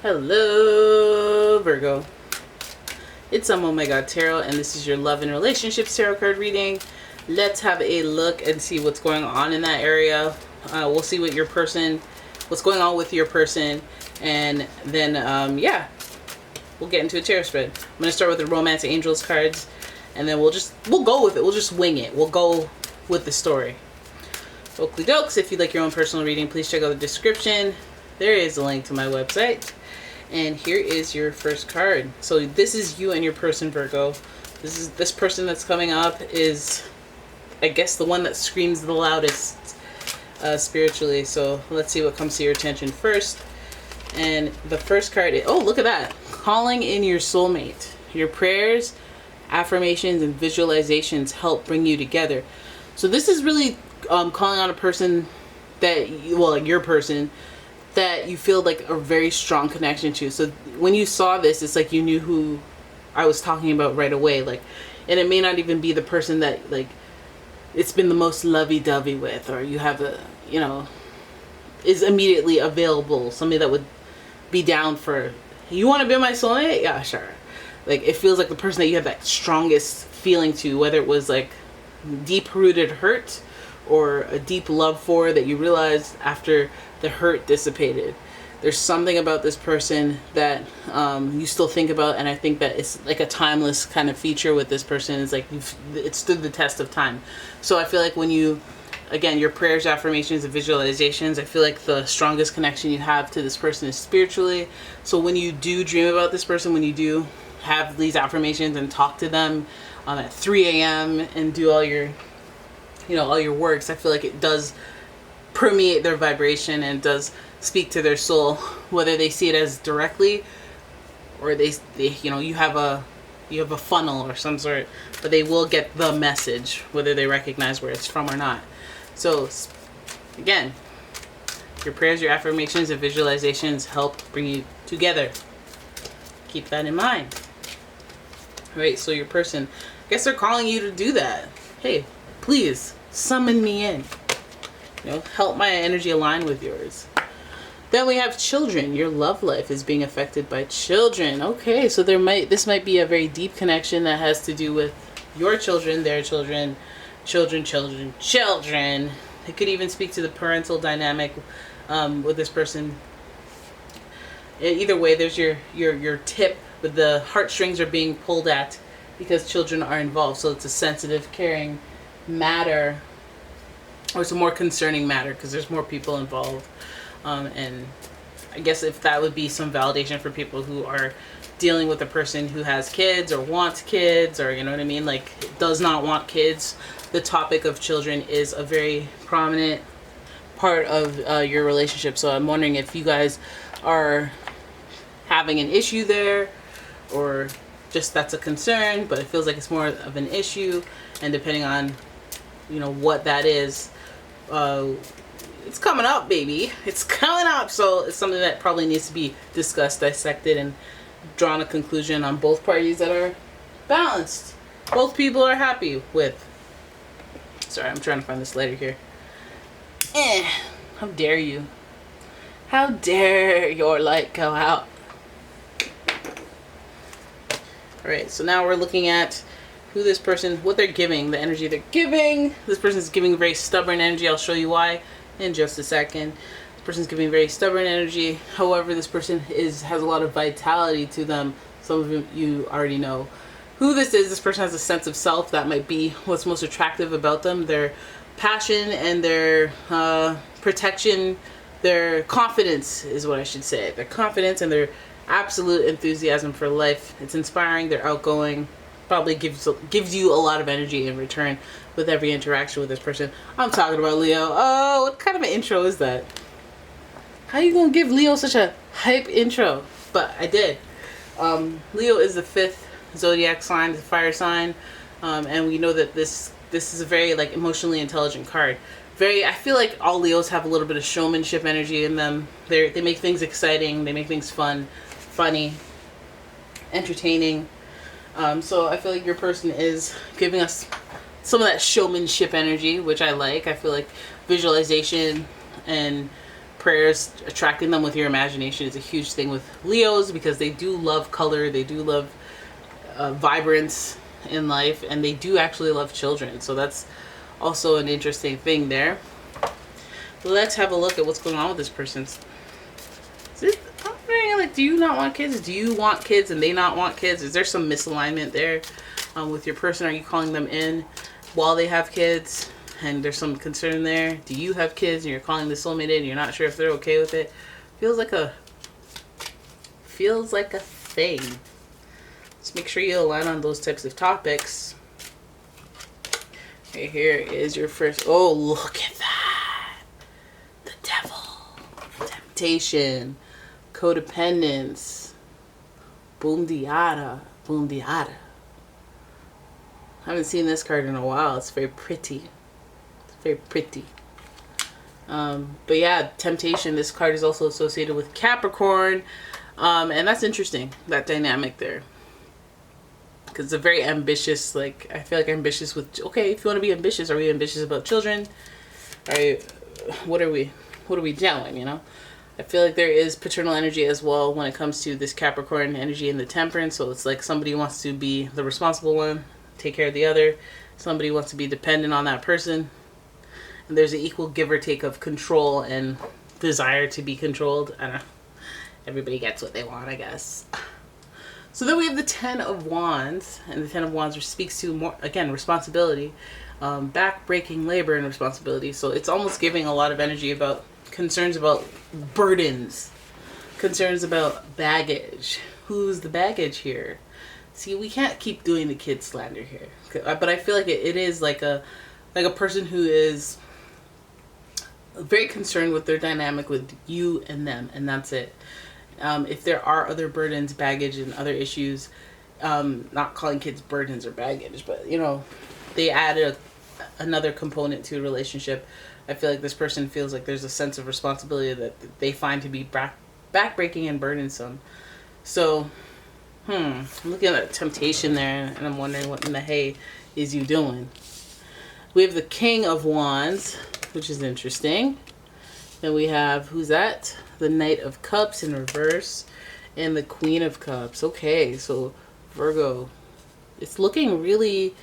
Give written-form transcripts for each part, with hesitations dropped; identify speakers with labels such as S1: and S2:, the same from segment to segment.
S1: Hello, Virgo. It's umomgtarot, and this is your love and relationships tarot card reading. Let's have a look and see what's going on in that area. We'll see what what's going on with your person, and then yeah, we'll get into a tarot spread. I'm gonna start with the Romance Angels cards, and then we'll go with it. We'll just wing it. We'll go with the story. Oakley dokes. If you'd like your own personal reading, please check out the description. There is a link to my website. And here is your first card. So this is you and your person, Virgo. This person that's coming up is, I guess, the one that screams the loudest spiritually. So let's see what comes to your attention first. And the first card is, oh, look at that. Calling in your soulmate. Your prayers, affirmations, and visualizations help bring you together. So this is really calling on a person that, like your person, that you feel like a very strong connection to. So when you saw this, it's like you knew who I was talking about right away. Like, and it may not even be the person that like it's been the most lovey-dovey with, or you have a, is immediately available. Somebody that would be down for, you want to be my soulmate? Yeah, sure. Like, it feels like the person that you have that strongest feeling to, whether it was like deep-rooted hurt or a deep love for that you realized after the hurt dissipated. There's something about this person that you still think about, and I think that it's like a timeless kind of feature with this person. It's like it stood the test of time. So I feel like when you, again, your prayers, affirmations, and visualizations, I feel like the strongest connection you have to this person is spiritually. So when you do dream about this person, when you do have these affirmations and talk to them at 3 a.m. and do all your all your works, I feel like it does permeate their vibration and does speak to their soul, whether they see it as directly or they you have a funnel or some sort, but they will get the message whether they recognize where it's from or not. So again, your prayers, your affirmations, and visualizations help bring you together. Keep that in mind. All right, so your person, I guess they're calling you to do that. Hey, please summon me in. Help my energy align with yours. Then we have children. Your love life is being affected by children. Okay, so this might be a very deep connection that has to do with your children, their children, children. It could even speak to the parental dynamic with this person. Either way, there's your tip, but the heartstrings are being pulled at because children are involved. So it's a sensitive, caring matter, or it's a more concerning matter because there's more people involved. And I guess if that would be some validation for people who are dealing with a person who has kids or wants kids, or you know what I mean, like does not want kids, the topic of children is a very prominent part of your relationship. So I'm wondering if you guys are having an issue there, or just that's a concern, but it feels like it's more of an issue. And depending on what that is, it's coming up, baby. It's coming up. So it's something that probably needs to be discussed, dissected, and drawn a conclusion on both parties that are balanced. Both people are happy with. Sorry, I'm trying to find this letter here. How dare you? How dare your light go out? Alright, so now we're looking at who this person, what they're giving, the energy they're giving. This person's giving very stubborn energy. I'll show you why in just a second. This person's giving very stubborn energy. However, this person has a lot of vitality to them. Some of you already know who this is. This person has a sense of self. That might be what's most attractive about them. Their passion and their protection, their confidence is what I should say. Their confidence and their absolute enthusiasm for life. It's inspiring. They're outgoing. Probably gives you a lot of energy in return with every interaction with this person. I'm talking about Leo. Oh, what kind of an intro is that? How you gonna give Leo such a hype intro? But I did. Leo is the 5th zodiac sign, the fire sign, and we know that this is a very like emotionally intelligent card. I feel like all Leos have a little bit of showmanship energy in them. They make things exciting. They make things fun, funny, entertaining. So I feel like your person is giving us some of that showmanship energy, which I like. I feel like visualization and prayers, attracting them with your imagination is a huge thing with Leos, because they do love color, they do love vibrance in life, and they do actually love children. So that's also an interesting thing there. Let's have a look at what's going on with this person. I'm wondering, like, do you not want kids? Do you want kids and they not want kids? Is there some misalignment there with your person? Are you calling them in while they have kids and there's some concern there? Do you have kids and you're calling the soulmate in and you're not sure if they're okay with it? Feels like a thing. Just make sure you align on those types of topics. Okay, here is your first. Oh, look at that. The devil. Temptation. Codependence. Boom diada. Boom diada. I haven't seen this card in a while. It's very pretty. It's very pretty. But yeah, temptation. This card is also associated with Capricorn. And that's interesting. That dynamic there. Because it's a very ambitious, like, I feel like ambitious with, okay, if you want to be ambitious, are we ambitious about children? What are we doing, you know? I feel like there is paternal energy as well when it comes to this Capricorn energy and the temperance. So it's like somebody wants to be the responsible one, take care of the other. Somebody wants to be dependent on that person. And there's an equal give or take of control and desire to be controlled. I don't know. Everybody gets what they want, I guess. So then we have the Ten of Wands, and the Ten of Wands speaks to more, again, responsibility, back-breaking labor and responsibility. So it's almost giving a lot of energy about concerns about burdens, concerns about baggage. Who's the baggage here? See, we can't keep doing the kid slander here, but I feel like it is like a person who is very concerned with their dynamic with you and them, and that's it. If there are other burdens, baggage, and other issues, not calling kids burdens or baggage, but, you know, they add another component to a relationship. I feel like this person feels like there's a sense of responsibility that they find to be backbreaking and burdensome. So, I'm looking at temptation there, and I'm wondering what in the hay is you doing. We have the King of Wands, which is interesting. Then we have, who's that? The Knight of Cups in reverse and the Queen of Cups. Okay, so Virgo. It's looking really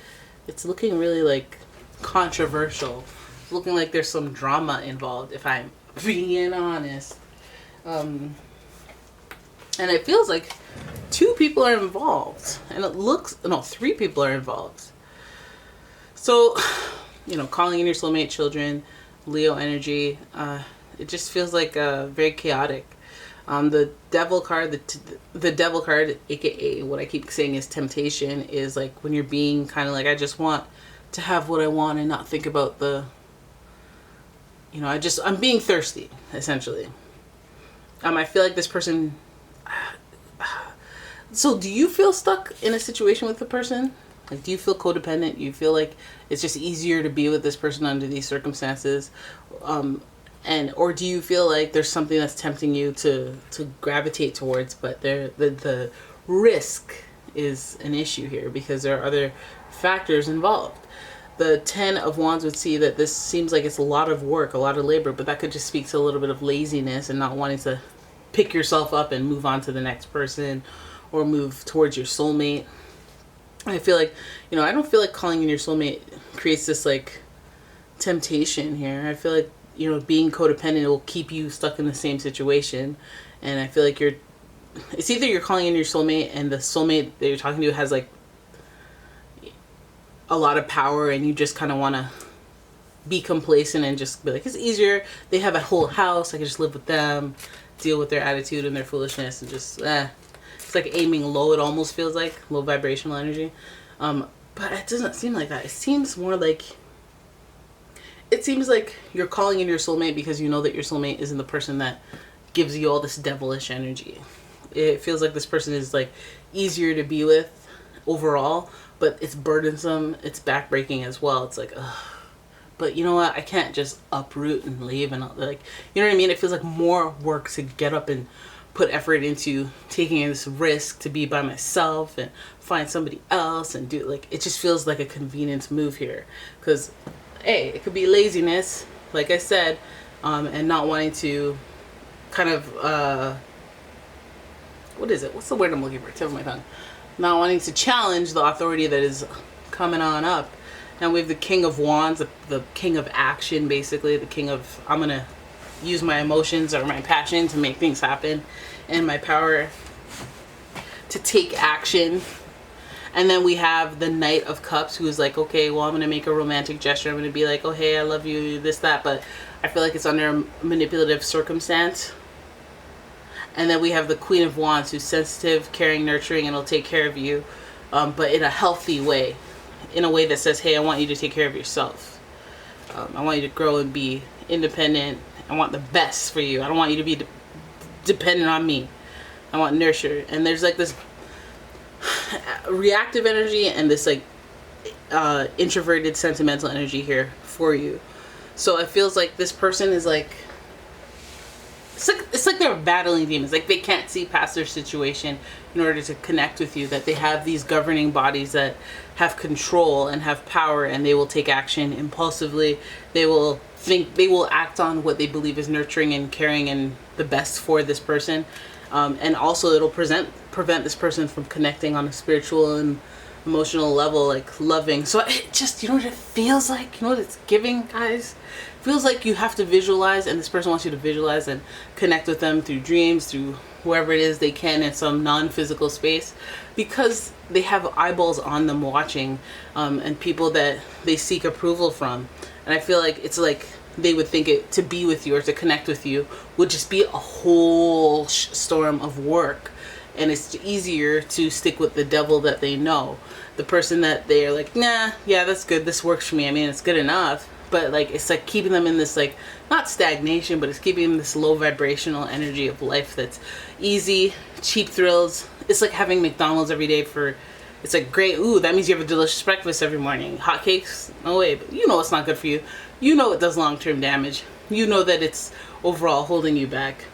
S1: like controversial. It's looking like there's some drama involved, if I'm being honest. And it feels like 2 people are involved. And it looks, no, 3 people are involved. So, you know, calling in your soulmate, children, Leo energy, it just feels like very chaotic. The devil card, the devil card, aka what I keep saying is temptation, is like when you're being kind of like, I just want to have what I want and not think about the, you know, I'm being thirsty, essentially. I feel like this person, so do you feel stuck in a situation with the person? Like, do you feel codependent? Do you feel like it's just easier to be with this person under these circumstances? Or do you feel like there's something that's tempting you to gravitate towards, but the risk is an issue here because there are other factors involved. The 10 of Wands would see that this seems like it's a lot of work, a lot of labor, but that could just speak to a little bit of laziness and not wanting to pick yourself up and move on to the next person or move towards your soulmate. I feel like, you know, I don't feel like calling in your soulmate creates this like temptation here. I feel like, you know, being codependent will keep you stuck in the same situation. And I feel like it's either you're calling in your soulmate and the soulmate that you're talking to has like a lot of power and you just kind of want to be complacent and just be like, it's easier. They have a whole house. I can just live with them, deal with their attitude and their foolishness and just, it's like aiming low. It almost feels like low vibrational energy. But it doesn't seem like that. It seems more like, it seems like you're calling in your soulmate because you know that your soulmate isn't the person that gives you all this devilish energy. It feels like this person is like easier to be with overall, but it's burdensome. It's backbreaking as well. It's like, ugh. But you know what? I can't just uproot and leave and like, you know what I mean? It feels like more work to get up and put effort into taking this risk to be by myself and find somebody else and do like, it just feels like a convenience move here. Because, hey, it could be laziness, like I said, and not wanting to kind of, what is it? What's the word I'm looking for? Tip of my tongue. Not wanting to challenge the authority that is coming on up. Now we have the King of Wands, the King of Action, basically. The King of, I'm going to use my emotions or my passion to make things happen, and my power to take action. And then we have the Knight of Cups, who is like, okay, well, I'm going to make a romantic gesture. I'm going to be like, oh, hey, I love you, this, that. But I feel like it's under a manipulative circumstance. And then we have the Queen of Wands, who's sensitive, caring, nurturing, and will take care of you, but in a healthy way. In a way that says, hey, I want you to take care of yourself. I want you to grow and be independent. I want the best for you. I don't want you to be dependent on me. I want nurture. And there's like this reactive energy and this like introverted sentimental energy here for you. So it feels like this person is like, it's like they're battling demons. Like they can't see past their situation in order to connect with you. That they have these governing bodies that have control and have power, and they will take action impulsively. They will think, they will act on what they believe is nurturing and caring and the best for this person. And also it'll prevent this person from connecting on a spiritual and emotional level, like loving. So it just, you know what it feels like? You know what it's giving, guys? It feels like you have to visualize, and this person wants you to visualize and connect with them through dreams, through wherever it is they can in some non-physical space, because they have eyeballs on them watching, and people that they seek approval from. And I feel like it's like they would think it to be with you or to connect with you would just be a whole storm of work. And it's easier to stick with the devil that they know. The person that they're like, nah, yeah, that's good. This works for me. I mean, it's good enough. But like, it's like keeping them in this like, not stagnation, but it's keeping them in this low vibrational energy of life that's easy, cheap thrills. It's like having McDonald's every day for, it's like great. Ooh, that means you have a delicious breakfast every morning. Hotcakes? No way. But you know it's not good for you. You know it does long-term damage. You know that it's overall holding you back.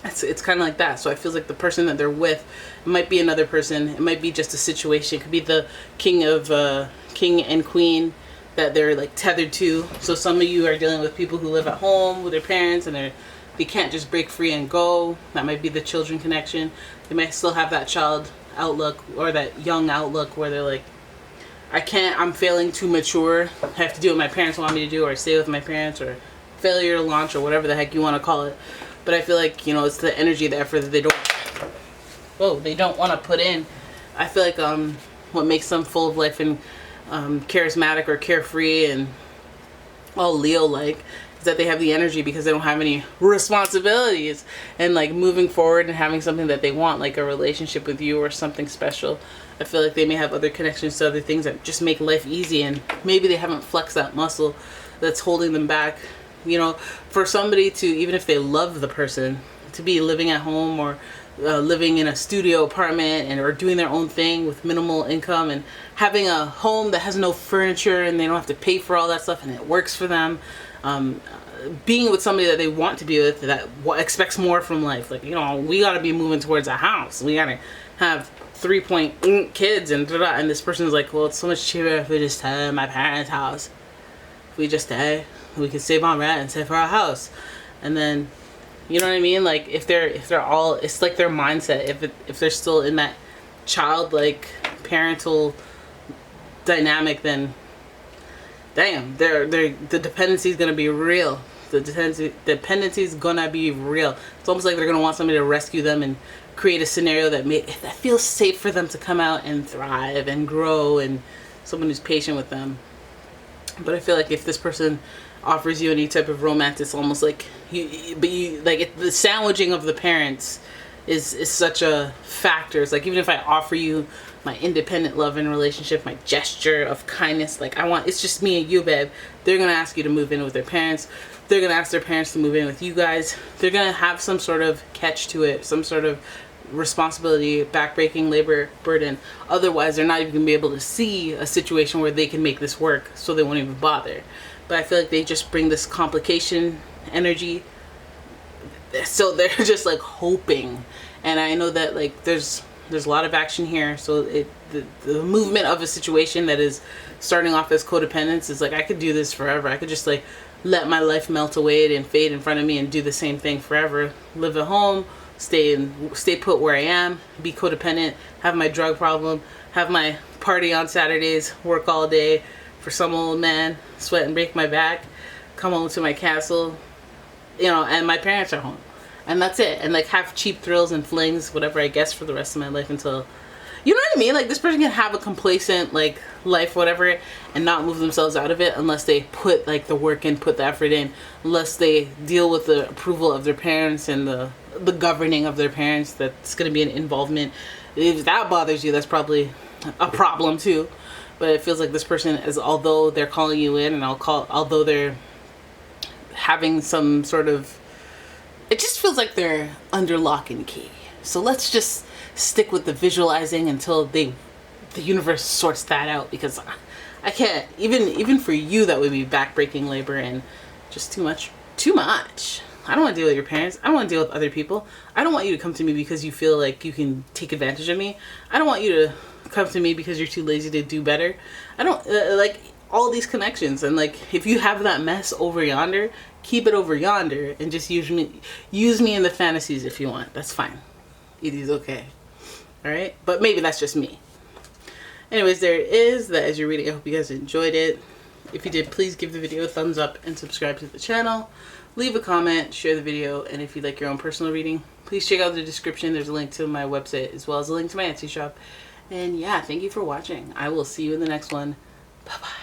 S1: It's kind of like that. So I feel like the person that they're with, it might be another person. It might be just a situation. It could be the king and queen that they're like tethered to. So some of you are dealing with people who live at home with their parents, and they can't just break free and go. That might be the children connection. They might still have that child outlook or that young outlook where they're like, I'm failing too mature. I have to do what my parents want me to do, or stay with my parents, or failure to launch, or whatever the heck you want to call it. But I feel like, you know, it's the energy, the effort that they don't want to put in. I feel like what makes them full of life and charismatic or carefree and all Leo-like is that they have the energy because they don't have any responsibilities, and like moving forward and having something that they want, like a relationship with you or something special. I feel like they may have other connections to other things that just make life easy, and maybe they haven't flexed that muscle that's holding them back. You know, for somebody to, even if they love the person, to be living at home or living in a studio apartment or doing their own thing with minimal income, and having a home that has no furniture and they don't have to pay for all that stuff, and it works for them. Being with somebody that they want to be with, that expects more from life. Like, you know, we got to be moving towards a house. We got to have 3 kids and da-da. And this person's like, well, it's so much cheaper if we just stay at my parents' house. If we just stay, we can save on rent and save for our house. And then, you know what I mean? Like, if they're all, it's like their mindset. If they're still in that childlike parental dynamic, then damn, the dependency is gonna be real. The dependency is gonna be real. It's almost like they're gonna want somebody to rescue them and create a scenario that feels safe for them to come out and thrive and grow, and someone who's patient with them. But I feel like if this person offers you any type of romance, it's almost like the sandwiching of the parents is such a factor. It's like, even if I offer you my independent love and relationship, my gesture of kindness, like it's just me and you, babe, they're gonna ask you to move in with their parents. They're gonna ask their parents to move in with you guys. They're gonna have some sort of catch to it, some sort of responsibility, backbreaking labor burden. Otherwise, they're not even gonna be able to see a situation where they can make this work, so they won't even bother. But I feel like they just bring this complication energy, so they're just like hoping. And I know that like there's a lot of action here, so the movement of a situation that is starting off as codependence is like, I could do this forever. I could just like let my life melt away and fade in front of me and do the same thing forever. Live at home, stay put where I am, be codependent, have my drug problem, have my party on Saturdays, work all day for some old man, sweat and break my back, come home to my castle, you know, and my parents are home. And that's it. And like have cheap thrills and flings, whatever, I guess, for the rest of my life until, you know what I mean? Like this person can have a complacent like life, whatever, and not move themselves out of it unless they put like the work in, put the effort in, unless they deal with the approval of their parents and the governing of their parents. That's going to be an involvement. If that bothers you, that's probably a problem too. But it feels like this person is, although they're calling you in, and although they're having some sort of, it just feels like they're under lock and key. So let's just stick with the visualizing until the universe sorts that out, because I can't, even for you, that would be backbreaking labor and just too much. I don't want to deal with your parents. I don't want to deal with other people. I don't want you to come to me because you feel like you can take advantage of me. I don't want you to come to me because you're too lazy to do better. I don't like all these connections. And like, if you have that mess over yonder, keep it over yonder and just use me in the fantasies if you want. That's fine. It is okay. All right. But maybe that's just me. Anyways, there it is. That is your reading. I hope you guys enjoyed it. If you did, please give the video a thumbs up and subscribe to the channel. Leave a comment, share the video, and if you'd like your own personal reading, please check out the description. There's a link to my website as well as a link to my Etsy shop. And yeah, thank you for watching. I will see you in the next one. Bye-bye.